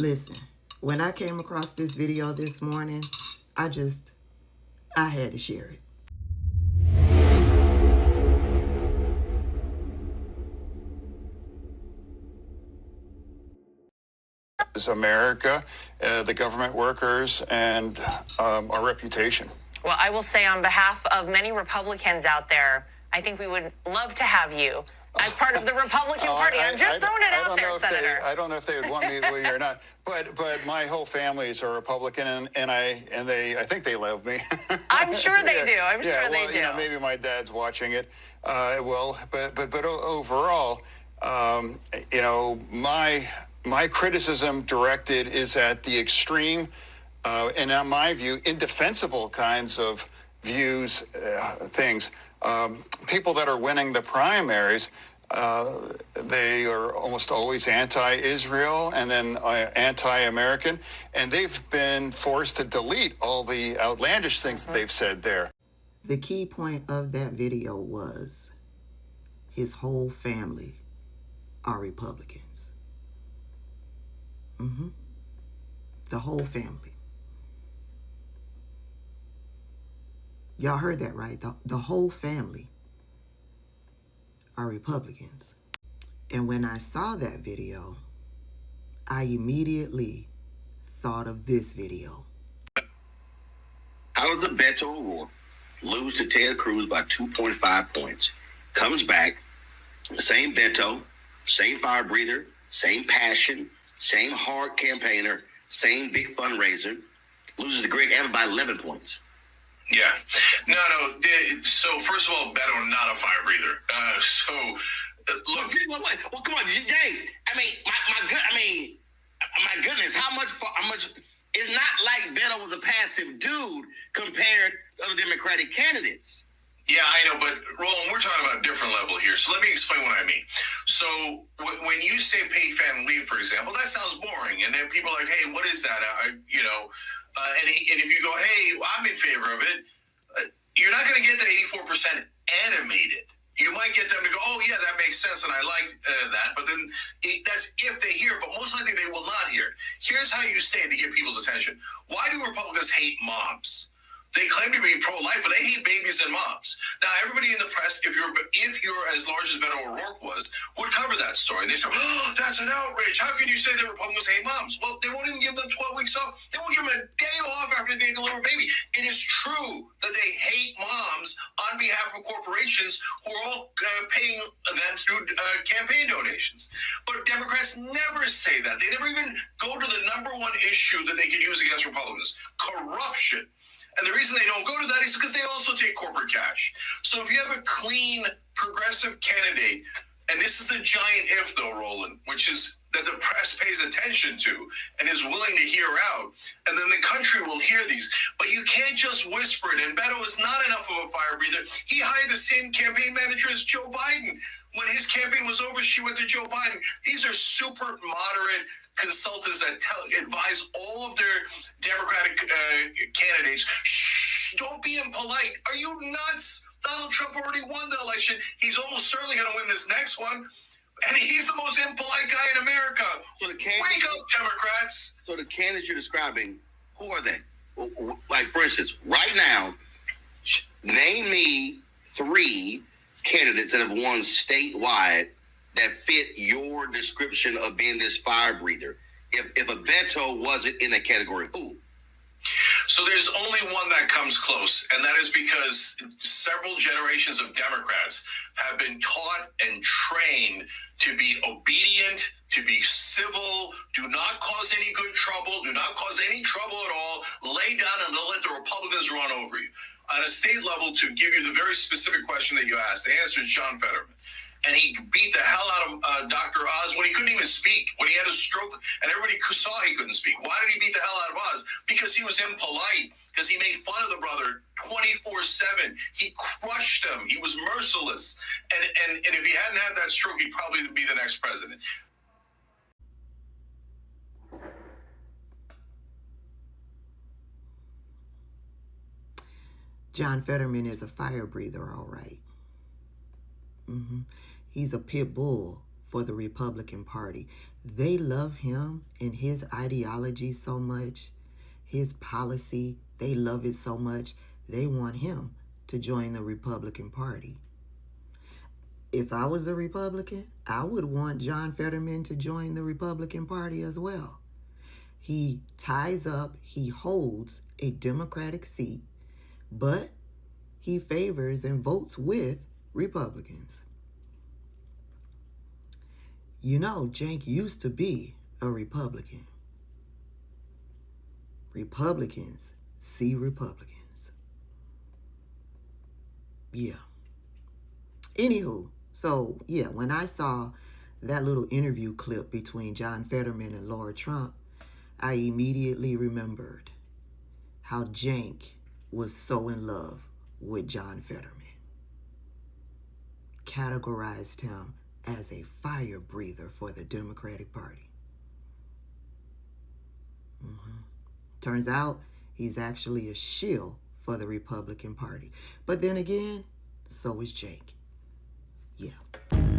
Listen, when I came across this video this morning, I had to share it. Is America, the government workers, and our reputation. Well, I will say on behalf of many Republicans out there, I think we would love to have you as part of the Republican Party. I'm just throwing it out there, Senator. I don't know if they would want me or not, but my whole family is a Republican, and I think they love me. I'm sure they do. I'm sure they do. You know, maybe my dad's watching it. Well, but overall, you know, my criticism directed is at the extreme, and in my view, indefensible kinds of views, things. People that are winning the primaries, they are almost always anti-Israel and then anti-American, and they've been forced to delete all the outlandish things that they've said there. The key point of that video was his whole family are Republicans. The whole family. Y'all heard that right? The whole family are Republicans. And when I saw that video, I immediately thought of this video. How does Beto O'Rourke lose to Ted Cruz by 2.5 points? Comes back, same Beto, same fire breather, same passion, same hard campaigner, same big fundraiser, loses to Greg Abbott by 11 points. Yeah. No. So, first of all, Beto, not a fire breather. Look. Well, come on, Jay. My goodness, how much? It's not like Beto was a passive dude compared to other Democratic candidates. Yeah, I know, but Roland, we're talking about a different level here. So let me explain what I mean. So when you say paid family leave, for example, that sounds boring. And then people are like, hey, what is that? And if you go, hey, I'm in favor of it, you're not going to get the 84% animated. You might get them to go, oh, yeah, that makes sense, and I like that. But then that's if they hear, but most likely they will not hear. Here's how you say it to get people's attention. Why do Republicans hate moms? They claim to be pro-life, but they hate babies and moms. Now, everybody in the press, if you're as large as Beto O'Rourke was, would cover that story. They say, oh, that's an outrage. How can you say that Republicans hate moms? Well, they won't even give them 12 weeks off. They won't give them a day off after they deliver a baby. It is true that they hate moms on behalf of corporations who are all paying them through campaign donations. But Democrats never say that. They never even go to the number one issue that they could use against Republicans, corruption. And the reason they don't go to that is because they also take corporate cash. So if you have a clean, progressive candidate, and this is the giant if, though, Roland, which is that the press pays attention to and is willing to hear out, and then the country will hear these. But you can't just whisper it. And Beto is not enough of a fire breather. He hired the same campaign manager as Joe Biden. When his campaign was over, she went to Joe Biden. These are super moderate consultants that advise all of their Democratic candidates, shh, don't be impolite. Are you nuts? Donald Trump already won the election. He's almost certainly going to win this next one. And he's the most impolite guy in America. So wake up, Democrats. So the candidates you're describing, who are they? Like, for instance, right now, name me 3 candidates that have won statewide that fit your description of being this fire breather. If a Beto wasn't in that category, who? So there's only one that comes close, and that is because several generations of Democrats have been taught and trained to be obedient, to be civil, do not cause any good trouble, do not cause any trouble at all, lay down and they'll let the Republicans run over you. On a state level, to give you the very specific question that you asked, the answer is John Fetterman. And he beat the hell out of Dr. Oz when he couldn't even speak, when he had a stroke, and everybody saw he couldn't speak. Why did he beat the hell out of Oz? Because he was impolite, because he made fun of the brother 24/7. He crushed him. He was merciless. And if he hadn't had that stroke, he'd probably be the next president. John Fetterman is a fire breather, all right. He's a pit bull for the Republican Party. They love him and his ideology so much, his policy, they love it so much, they want him to join the Republican Party. If I was a Republican, I would want John Fetterman to join the Republican Party as well. He ties up, he holds a Democratic seat, but he favors and votes with Republicans. You know, Cenk used to be a Republican. Republicans see Republicans. Yeah. Anywho, so yeah, when I saw that little interview clip between John Fetterman and Laura Trump, I immediately remembered how Cenk was so in love with John Fetterman. Categorized him as a fire breather for the Democratic Party. Turns out he's actually a shill for the Republican Party. But then again, so is Cenk. Yeah.